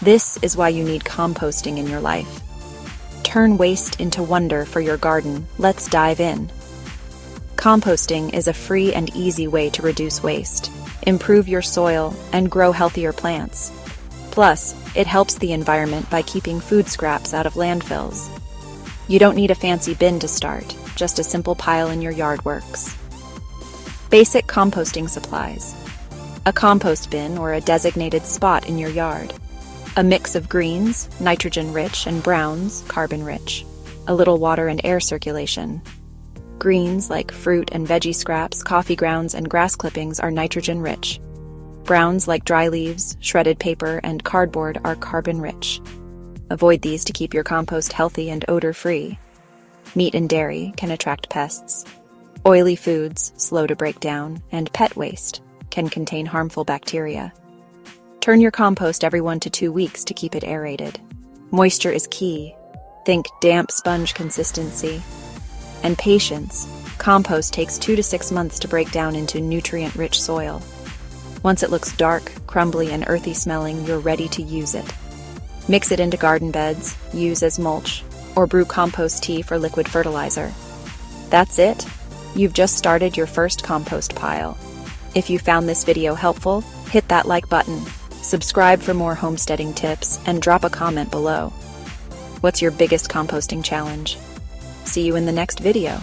This is why you need composting in your life. Turn waste into wonder for your garden. Let's dive in. Composting is a free and easy way to reduce waste, improve your soil, and grow healthier plants. Plus, it helps the environment by keeping food scraps out of landfills. You don't need a fancy bin to start, just a simple pile in your yard works. Basic composting supplies. A compost bin or a designated spot in your yard. A mix of greens, nitrogen-rich, and browns, carbon-rich. A little water and air circulation. Greens, like fruit and veggie scraps, coffee grounds, and grass clippings, are nitrogen-rich. Browns, like dry leaves, shredded paper, and cardboard, are carbon-rich. Avoid these to keep your compost healthy and odor-free. Meat and dairy can attract pests. Oily foods, slow to break down, and pet waste can contain harmful bacteria. Turn your compost every 1 to 2 weeks to keep it aerated. Moisture is key. Think damp sponge consistency. And patience. Compost takes 2 to 6 months to break down into nutrient-rich soil. Once it looks dark, crumbly, and earthy smelling, you're ready to use it. Mix it into garden beds, use as mulch, or brew compost tea for liquid fertilizer. That's it. You've just started your first compost pile. If you found this video helpful, hit that like button, subscribe for more homesteading tips, and drop a comment below. What's your biggest composting challenge? See you in the next video.